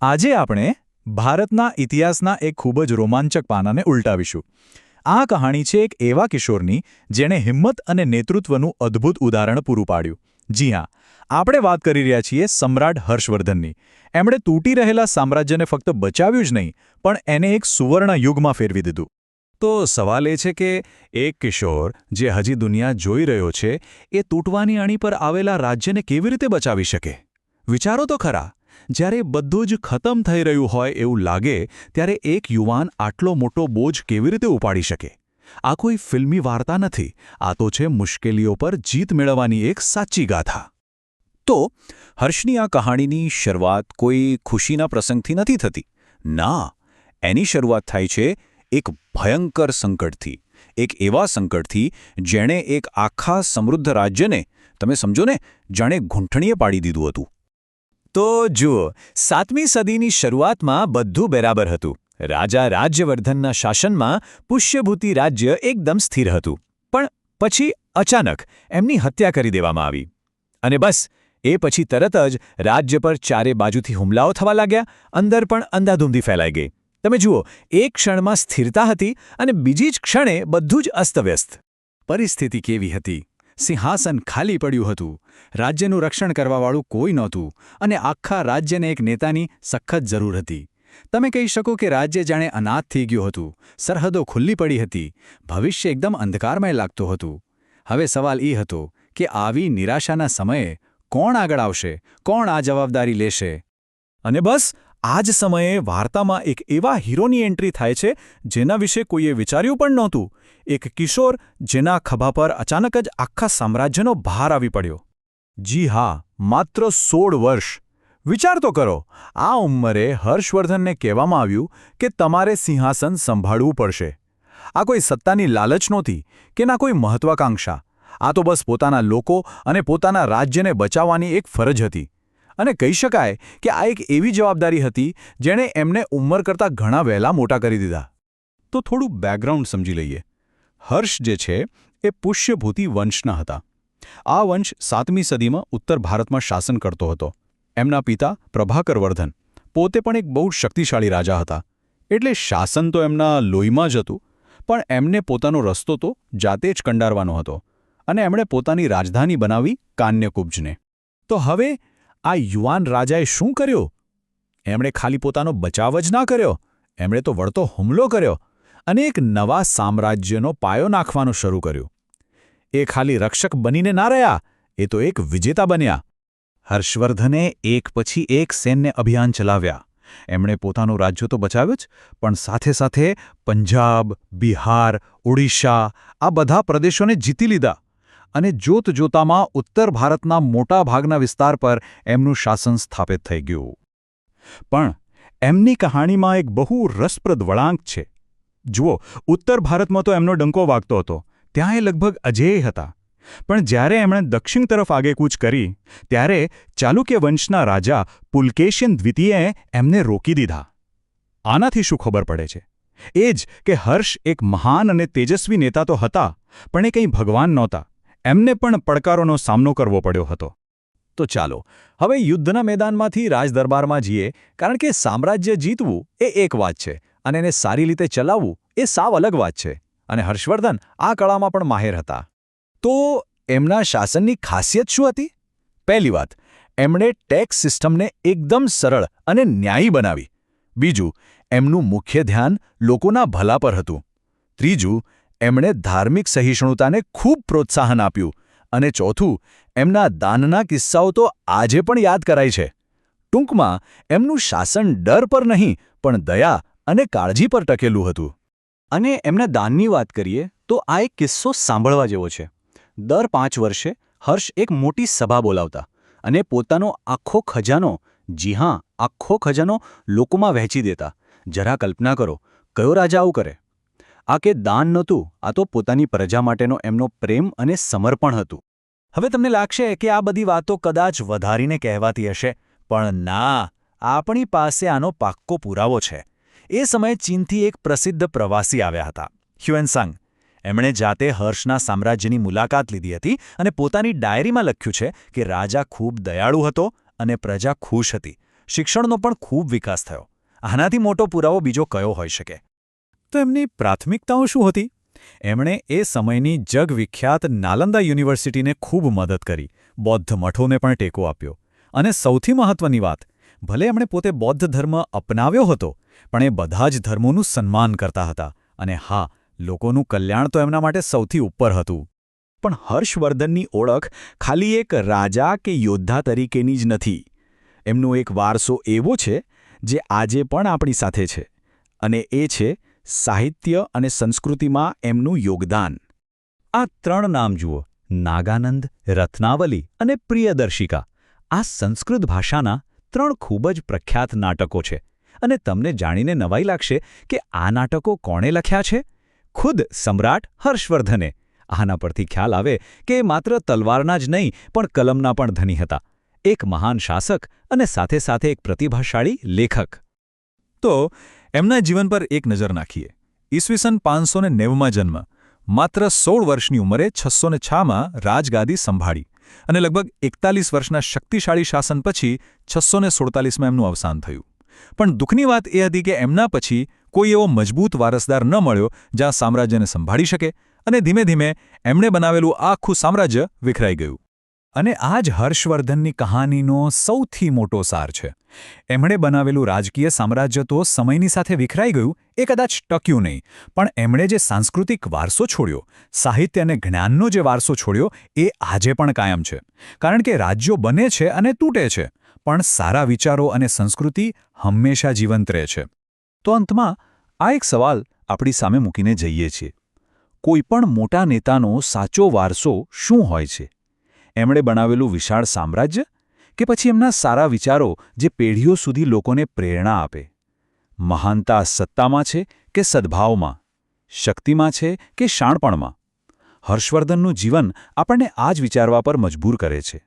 આજે આપણે ભારતના ઇતિહાસના એક ખૂબ જ રોમાંચક પાનાને ઉલટાવીશું. આ કહાણી છે એક એવા કિશોરની જેણે હિંમત અને નેતૃત્વનું અદ્ભુત ઉદાહરણ પૂરું પાડ્યું. જી હા, આપણે વાત કરી રહ્યા છીએ સમ્રાટ હર્ષવર્ધનની. એમણે તૂટી રહેલા સામ્રાજ્યને ફક્ત બચાવ્યું જ નહીં, પણ એને એક સુવર્ણ યુગમાં ફેરવી દીધું. તો સવાલ એ છે કે એક કિશોર જે હજી દુનિયા જોઈ રહ્યો છે એ તૂટવાની અણી પર આવેલા રાજ્યને કેવી રીતે બચાવી શકે? વિચારો તો ખરા. જ્યારે બધું જ ખતમ થઈ રહ્યું હોય એવું લાગે ત્યારે એક યુવાન આટલો મોટો બોજ કેવી રીતે ઉપાડી શકે? આ કોઈ ફિલ્મી વાર્તા નથી, આ તો છે મુશ્કેલીઓ પર જીત મેળવવાની એક સાચી ગાથા. તો હર્ષની આ કહાણીની શરૂઆત કોઈ ખુશીના પ્રસંગથી નથી થતી. ના, એની શરૂઆત થાય છે એક ભયંકર સંકટથી. એક એવા સંકટથી જેણે એક આખા સમૃદ્ધ રાજ્યને, તમે સમજો ને, જાણે ઘૂંટણીએ પાડી દીધું હતું. તો જુઓ, 7મી સદીની શરૂઆતમાં બધું બરાબર હતું. રાજા રાજ્યવર્ધનના શાસનમાં પુષ્યભૂતિ રાજ્ય એકદમ સ્થિર હતું. પણ પછી અચાનક એમની હત્યા કરી દેવામાં આવી. અને બસ એ પછી તરત જ રાજ્ય પર ચારે બાજુથી હુમલાઓ થવા લાગ્યા, અંદર પણ અંધાધૂંધી ફેલાઈ ગઈ. તમે જુઓ, એક ક્ષણમાં સ્થિરતા હતી અને બીજી જ ક્ષણે બધું જ અસ્તવ્યસ્ત. પરિસ્થિતિ કેવી હતી? સિંહાસન ખાલી પડ્યું હતું, રાજ્યનું રક્ષણ કરવાવાળું કોઈ નહોતું, અને આખા રાજ્યને એક નેતાની સખત જરૂર હતી. તમે કહી શકો કે રાજ્ય જાણે અનાથ થઈ ગયું હતું, સરહદો ખુલ્લી પડી હતી, ભવિષ્ય એકદમ અંધકારમય લાગતું હતું. હવે સવાલ એ હતો કે આવી નિરાશાના સમયે કોણ આગળ આવશે, કોણ આ જવાબદારી લેશે? અને બસ આ જ સમયે વાર્તામાં એક એવા હીરોની એન્ટ્રી થાય છે જેના વિશે કોઈએ વિચાર્યું પણ નહોતું. એક કિશોર જેના ખભા પર અચાનક જ આખા સામ્રાજ્યનો ભાર આવી પડ્યો. જી હા, માત્ર 16 વર્ષ. વિચાર તો કરો, આ ઉંમરે હર્ષવર્ધનને કહેવામાં આવ્યું કે તમારે સિંહાસન સંભાળવું પડશે. આ કોઈ સત્તાની લાલચ નહોતી કે ના કોઈ મહત્વાકાંક્ષા. આ તો બસ પોતાના લોકો અને પોતાના રાજ્યને બચાવવાની એક ફરજ હતી. અને કહી શકાય કે આ એક એવી જવાબદારી હતી જેણે એમને ઉંમર કરતાં ઘણા વહેલા મોટા કરી દીધા. તો થોડું બેકગ્રાઉન્ડ સમજી લઈએ. હર્ષ જે છે એ પુષ્યભૂતિ વંશના હતા. આ વંશ 7મી સદીમાં ઉત્તર ભારતમાં શાસન કરતો હતો. એમના પિતા પ્રભાકરવર્ધન પોતે પણ એક બહુ શક્તિશાળી રાજા હતા. એટલે શાસન તો એમના લોહીમાં જ હતું, પણ એમને પોતાનો રસ્તો તો જાતે જ કંડારવાનો હતો. અને એમણે પોતાની રાજધાની બનાવી કાન્યકુબ્જને. તો હવે આ યુવાન રાજાએ શું કર્યું? એમણે ખાલી પોતાનો બચાવ જ ના કર્યો, એમણે તો વળતો હુમલો કર્યો અને એક નવા સામ્રાજ્યનો પાયો નાખવાનું શરૂ કર્યું. એ ખાલી રક્ષક બનીને ના રહ્યા, એ તો એક વિજેતા બન્યા. હર્ષવર્ધને એક પછી એક સૈન્ય અભિયાન ચલાવ્યા. એમણે પોતાનું રાજ્ય તો બચાવ્યું જ, પણ સાથે સાથે પંજાબ, બિહાર, ઓડિશા આ બધા પ્રદેશોને જીતી લીધા. અને જોતજોતામાં ઉત્તર ભારતના મોટા ભાગના વિસ્તાર પર એમનું શાસન સ્થાપિત થઈ ગયું. પણ એમની કહાણીમાં એક બહુ રસપ્રદ વળાંક છે. જુઓ, ઉત્તર ભારતમાં તો એમનો ડંકો વાગતો હતો, ત્યાં એ લગભગ અજેય હતા. પણ જ્યારે એમણે દક્ષિણ તરફ આગેકૂચ કરી, ત્યારે ચાલુક્ય વંશના રાજા પુલકેશિયન દ્વિતીયએ એમને રોકી દીધા. આનાથી શું ખબર પડે છે? એ જ કે હર્ષ એક મહાન અને તેજસ્વી નેતા તો હતા, પણ એ કંઈ ભગવાન નહોતા. એમને પણ પડકારોનો સામનો કરવો પડ્યો હતો. તો ચાલો હવે યુદ્ધના મેદાનમાંથી રાજદરબારમાં જઈએ, કારણ કે સામ્રાજ્ય જીતવું એ એક વાત છે અને એને સારી રીતે ચલાવવું એ સાવ અલગ વાત છે. અને હર્ષવર્ધન આ કળામાં પણ માહેર હતા. તો એમના શાસનની ખાસિયત શું હતી? પહેલી વાત, એમણે ટેક્સ સિસ્ટમને એકદમ સરળ અને ન્યાયી બનાવી. બીજું, એમનું મુખ્ય ધ્યાન લોકોના ભલા પર હતું. ત્રીજું, એમણે ધાર્મિક સહિષ્ણુતાને ખૂબ પ્રોત્સાહન આપ્યું. અને ચોથું, એમના દાનના કિસ્સાઓ તો આજે પણ યાદ કરાય છે. ટૂંકમાં એમનું શાસન ડર પર નહીં, પણ દયા અને કાળજી પર ટકેલું હતું. અને એમના દાનની વાત કરીએ તો આ એક કિસ્સો સાંભળવા જેવો છે. દર 5 વર્ષે હર્ષ એક મોટી સભા બોલાવતા અને પોતાનો આખો ખજાનો, જી હા, આખો ખજાનો લોકોમાં વહેંચી દેતા. જરા કલ્પના કરો, કયો રાજા આવું કરે? આ કે દાન નહોતું, આ તો પોતાની પ્રજા માટેનો એમનો પ્રેમ અને સમર્પણ હતું. હવે તમને લાગશે કે આ બધી વાતો કદાચ વધારીને કહેવાતી હશે, પણ ના, આપણી પાસે આનો પાક્કો પુરાવો છે. એ સમયે ચીનથી એક પ્રસિદ્ધ પ્રવાસી આવ્યા હતા, હ્યુએનસાંગ. એમણે જાતે હર્ષના સામ્રાજ્યની મુલાકાત લીધી હતી અને પોતાની ડાયરીમાં લખ્યું છે કે રાજા ખૂબ દયાળુ હતો અને પ્રજા ખુશ હતી. શિક્ષણનો પણ ખૂબ વિકાસ થયો. આનાથી મોટો પુરાવો બીજો કયો હોઈ શકે? તો એમની પ્રાથમિકતાઓ શું હતી? એમણે એ સમયની જગવિખ્યાત નાલંદા યુનિવર્સિટીને ખૂબ મદદ કરી, બૌદ્ધ મઠોને પણ ટેકો આપ્યો. અને સૌથી મહત્વની વાત, ભલે એમણે પોતે બૌદ્ધ ધર્મ અપનાવ્યો હતો, પણ એ બધા જ ધર્મોનું સન્માન કરતા હતા. અને હા, લોકોનું કલ્યાણ તો એમના માટે સૌથી ઉપર હતું. પણ હર્ષવર્ધનની ઓળખ ખાલી એક રાજા કે યોદ્ધા તરીકેની જ નથી. એમનો એક વારસો એવો છે જે આજે પણ આપણી સાથે છે, અને એ છે સાહિત્ય અને સંસ્કૃતિમાં એમનું યોગદાન. આ 3 નામ જુઓ: નાગાનંદ, રત્નાવલી અને પ્રિયદર્શિકા. આ સંસ્કૃત ભાષાના 3 ખૂબ જ પ્રખ્યાત નાટકો છે. અને તમને જાણીને નવાઈ લાગશે કે આ નાટકો કોણે લખ્યા છે? ખુદ સમ્રાટ હર્ષવર્ધને. આના પરથી ખ્યાલ આવે કે એ માત્ર તલવારના જ નહીં પણ કલમના પણ ધની હતા. એક મહાન શાસક અને સાથે સાથે એક પ્રતિભાશાળી લેખક. તો એમના જીવન પર એક નજર નાખીએ. ઈસવીસન 590માં જન્મ, માત્ર 16 વર્ષની ઉંમરે 606માં રાજગાદી સંભાળી અને લગભગ 41 વર્ષના શક્તિશાળી શાસન પછી 647માં એમનું અવસાન થયું. પણ દુઃખની વાત એ હતી કે એમના પછી કોઈ એવો મજબૂત વારસદાર ન મળ્યો જ્યાં સામ્રાજ્યને સંભાળી શકે, અને ધીમે ધીમે એમણે બનાવેલું આખું સામ્રાજ્ય વિખરાઈ ગયું. અને આ જ હર્ષવર્ધનની કહાનીનો સૌથી મોટો સાર છે. એમણે બનાવેલું રાજકીય સામ્રાજ્ય તો સમયની સાથે વિખરાઈ ગયું, એ કદાચ ટક્યું નહીં, પણ એમણે જે સાંસ્કૃતિક વારસો છોડ્યો, સાહિત્ય અને જ્ઞાનનો જે વારસો છોડ્યો, એ આજે પણ કાયમ છે. કારણ કે રાજ્યો બને છે અને તૂટે છે, પણ સારા વિચારો અને સંસ્કૃતિ હંમેશા જીવંત રહે છે. તો અંતમાં આ એક સવાલ આપણી સામે મૂકીને જઈએ છીએ: કોઈપણ મોટા નેતાનો સાચો વારસો શું હોય છે? એમણે બનાવેલું વિશાળ સામ્રાજ્ય, કે પછી એમના સારા વિચારો જે પેઢીઓ સુધી લોકોને પ્રેરણા આપે? મહાનતા સત્તામાં છે કે સદ્ભાવમાં? શક્તિમાં છે કે શાણપણમાં? હર્ષવર્ધનનું જીવન આપણને આ જ વિચારવા પર મજબૂર કરે છે.